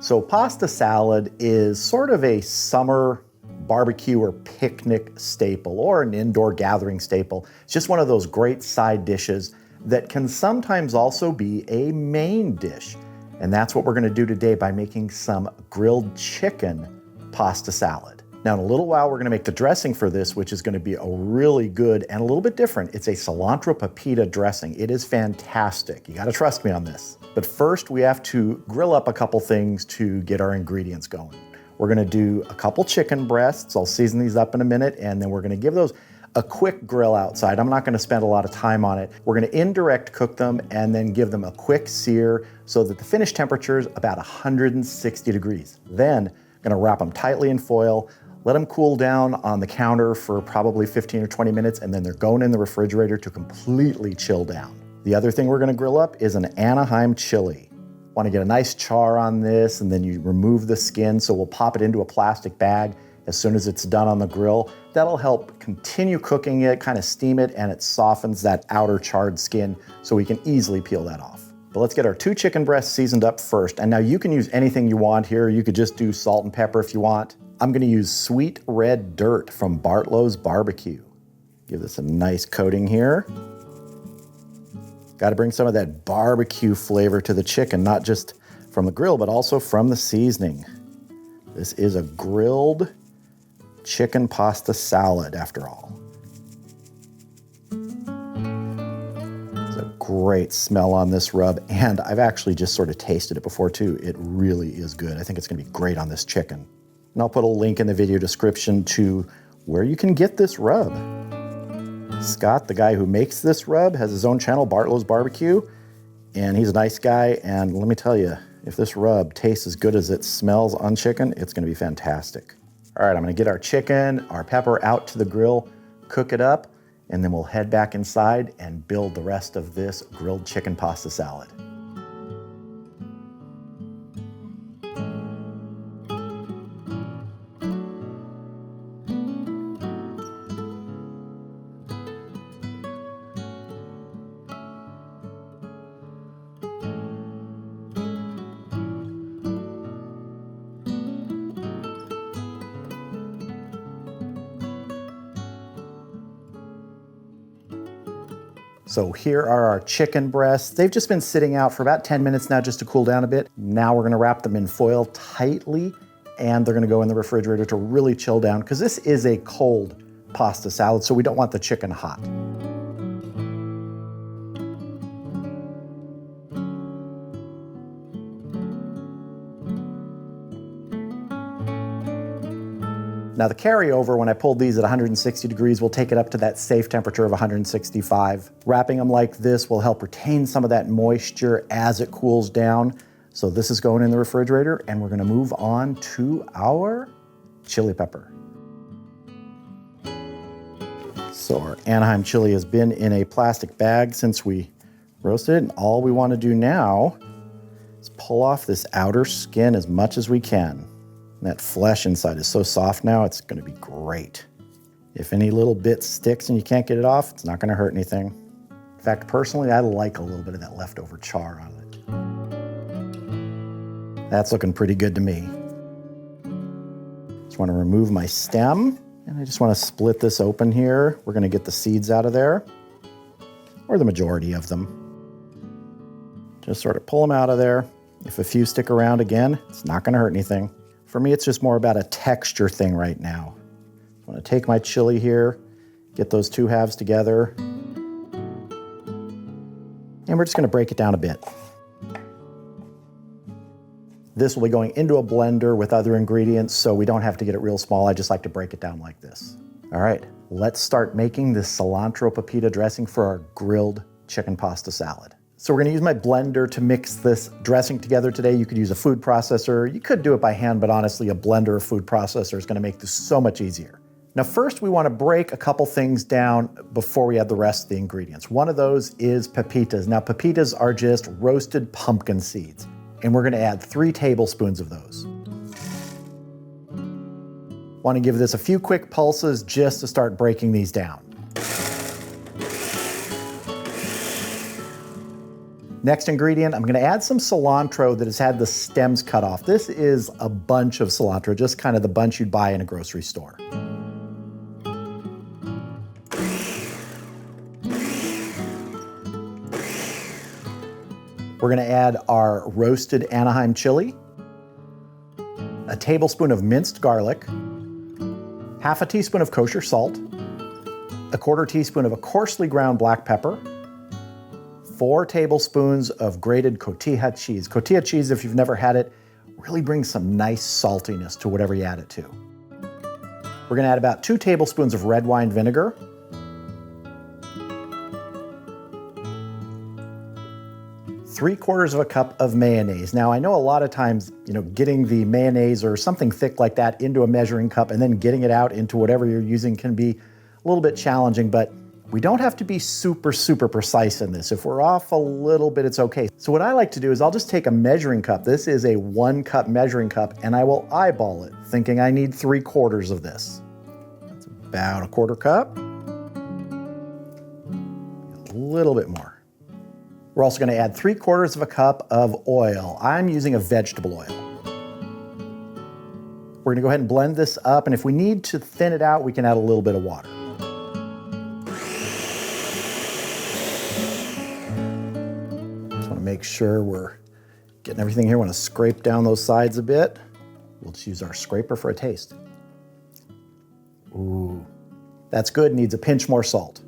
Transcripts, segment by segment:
So pasta salad is sort of a summer barbecue or picnic staple or an indoor gathering staple. It's just one of those great side dishes that can sometimes also be a main dish. And that's what we're gonna do today by making some grilled chicken pasta salad. Now in a little while, we're gonna make the dressing for this, which is gonna be a really good and a little bit different. It's a Cilantro Pepita dressing. It is fantastic. You gotta trust me on this. But first, we have to grill up a couple things to get our ingredients going. We're gonna do a couple chicken breasts. I'll season these up in a minute, and then we're gonna give those a quick grill outside. I'm not gonna spend a lot of time on it. We're gonna indirect cook them and then give them a quick sear so that the finished temperature is about 160 degrees. Then, I'm gonna wrap them tightly in foil, let them cool down on the counter for probably 15 or 20 minutes, and then they're going in the refrigerator to completely chill down. The other thing we're gonna grill up is an Anaheim Chile. Wanna get a nice char on this, and then you remove the skin, so we'll pop it into a plastic bag as soon as it's done on the grill. That'll help continue cooking it, kind of steam it, and it softens that outer charred skin so we can easily peel that off. But let's get our 2 chicken breasts seasoned up first. And now you can use anything you want here. You could just do salt and pepper if you want. I'm gonna use sweet red dirt from Bartlow's Barbecue. Give this a nice coating here. Got to bring some of that barbecue flavor to the chicken, not just from the grill, but also from the seasoning. This is a grilled chicken pasta salad, after all. There's a great smell on this rub, and I've actually just sort of tasted it before too. It really is good. I think it's gonna be great on this chicken. And I'll put a link in the video description to where you can get this rub. Scott, the guy who makes this rub, has his own channel, Bartlow's Barbecue, and he's a nice guy. And let me tell you, if this rub tastes as good as it smells on chicken, it's gonna be fantastic. All right, I'm gonna get our chicken, our pepper out to the grill, cook it up, and then we'll head back inside and build the rest of this grilled chicken pasta salad. So here are our chicken breasts. They've just been sitting out for about 10 minutes now just to cool down a bit. Now we're gonna wrap them in foil tightly, and they're gonna go in the refrigerator to really chill down, because this is a cold pasta salad, so we don't want the chicken hot. Now the carryover, when I pulled these at 160 degrees, we'll take it up to that safe temperature of 165. Wrapping them like this will help retain some of that moisture as it cools down. So this is going in the refrigerator, and we're gonna move on to our chili pepper. So our Anaheim chili has been in a plastic bag since we roasted it, and all we wanna do now is pull off this outer skin as much as we can. That flesh inside is so soft now, it's gonna be great. If any little bit sticks and you can't get it off, it's not gonna hurt anything. In fact, personally, I like a little bit of that leftover char on it. That's looking pretty good to me. Just wanna remove my stem, and I just wanna split this open here. We're gonna get the seeds out of there, or the majority of them. Just sort of pull them out of there. If a few stick around again, it's not gonna hurt anything. For me, it's just more about a texture thing right now. I'm gonna take my chili here, get those 2 halves together, and we're just gonna break it down a bit. This will be going into a blender with other ingredients, so we don't have to get it real small. I just like to break it down like this. All right, let's start making this Cilantro Pepita dressing for our grilled chicken pasta salad. So we're gonna use my blender to mix this dressing together today. You could use a food processor. You could do it by hand, but honestly, a blender or food processor is gonna make this so much easier. Now first, we wanna break a couple things down before we add the rest of the ingredients. One of those is pepitas. Now pepitas are just roasted pumpkin seeds, and we're gonna add 3 tablespoons of those. Wanna give this a few quick pulses just to start breaking these down. Next ingredient, I'm gonna add some cilantro that has had the stems cut off. This is a bunch of cilantro, just kind of the bunch you'd buy in a grocery store. We're gonna add our roasted Anaheim chili, a tablespoon of minced garlic, half a teaspoon of kosher salt, a quarter teaspoon of a coarsely ground black pepper, 4 tablespoons of grated Cotija cheese. Cotija cheese, if you've never had it, really brings some nice saltiness to whatever you add it to. We're gonna add about 2 tablespoons of red wine vinegar, 3/4 of a cup of mayonnaise. Now, I know a lot of times, getting the mayonnaise or something thick like that into a measuring cup and then getting it out into whatever you're using can be a little bit challenging, but we don't have to be super, super precise in this. If we're off a little bit, it's okay. So what I like to do is I'll just take a measuring cup. This is a 1-cup measuring cup, and I will eyeball it, thinking I need 3/4 of this. That's about a 1/4 cup. A little bit more. We're also gonna add 3/4 of a cup of oil. I'm using a vegetable oil. We're gonna go ahead and blend this up, and if we need to thin it out, we can add a little bit of water. Just wanna make sure we're getting everything here. Wanna scrape down those sides a bit. We'll just use our scraper for a taste. Ooh, that's good, needs a pinch more salt.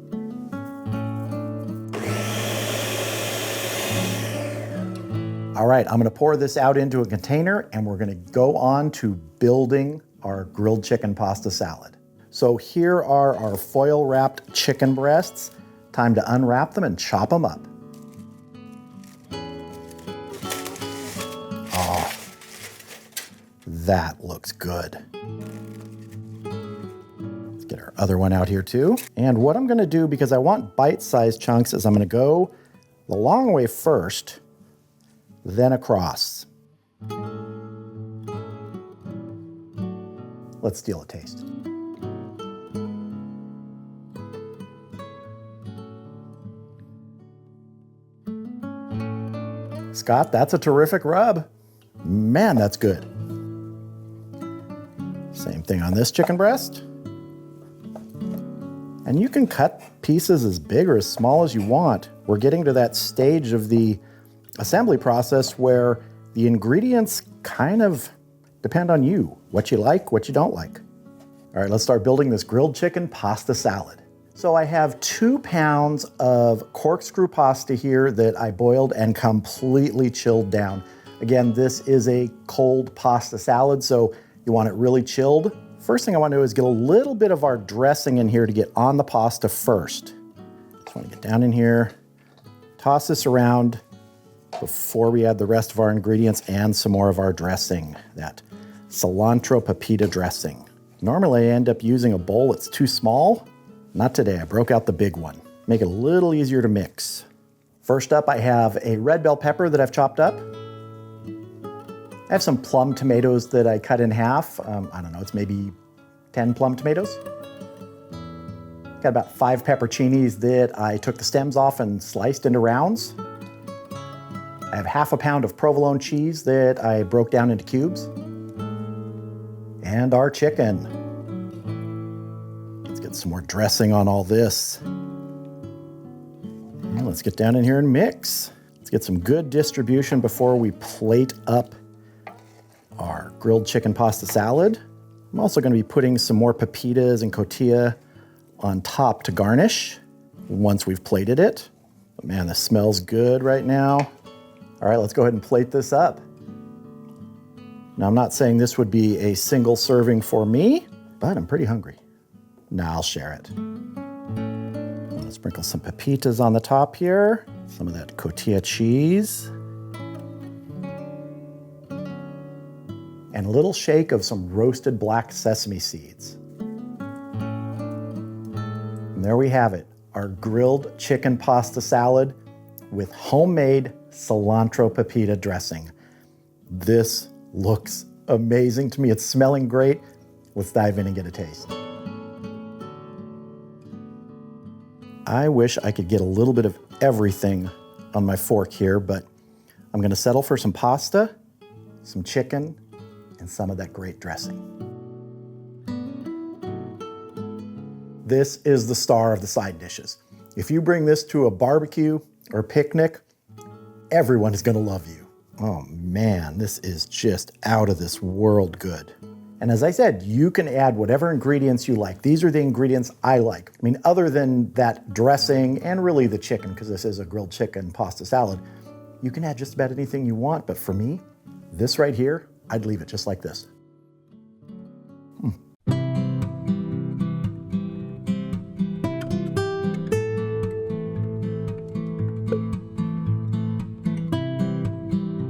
All right, I'm gonna pour this out into a container and we're gonna go on to building our grilled chicken pasta salad. So here are our foil wrapped chicken breasts. Time to unwrap them and chop them up. Oh, that looks good. Let's get our other one out here too. And what I'm gonna do, because I want bite-sized chunks, is I'm gonna go the long way first, then across. Let's steal a taste. Scott, that's a terrific rub. Man, that's good. Same thing on this chicken breast. And you can cut pieces as big or as small as you want. We're getting to that stage of the assembly process where the ingredients kind of depend on you, what you like, what you don't like. All right, let's start building this grilled chicken pasta salad. So I have 2 pounds of corkscrew pasta here that I boiled and completely chilled down. Again, this is a cold pasta salad, so you want it really chilled. First thing I want to do is get a little bit of our dressing in here to get on the pasta first. Just want to get down in here, toss this around before we add the rest of our ingredients and some more of our dressing, that Cilantro Pepita Dressing. Normally I end up using a bowl that's too small. Not today, I broke out the big one. Make it a little easier to mix. First up, I have a red bell pepper that I've chopped up. I have some plum tomatoes that I cut in half. I don't know, it's maybe 10 plum tomatoes. Got about 5 pepperoncinis that I took the stems off and sliced into rounds. I have half a pound of provolone cheese that I broke down into cubes. And our chicken. Let's get some more dressing on all this. And let's get down in here and mix. Let's get some good distribution before we plate up our grilled chicken pasta salad. I'm also going to be putting some more pepitas and cotija on top to garnish once we've plated it. But man, this smells good right now. All right, let's go ahead and plate this up. Now, I'm not saying this would be a single serving for me, but I'm pretty hungry. Now I'll share it. I'm gonna sprinkle some pepitas on the top here, some of that cotija cheese, and a little shake of some roasted black sesame seeds. And there we have it, our grilled chicken pasta salad with homemade cilantro pepita dressing. This looks amazing to me. It's smelling great. Let's dive in and get a taste. I wish I could get a little bit of everything on my fork here, but I'm gonna settle for some pasta, some chicken, and some of that great dressing. This is the star of the side dishes. If you bring this to a barbecue or picnic, everyone is gonna love you. Oh man, this is just out of this world good. And as I said, you can add whatever ingredients you like. These are the ingredients I like. I mean, other than that dressing and really the chicken, because this is a grilled chicken pasta salad, you can add just about anything you want. But for me, this right here, I'd leave it just like this.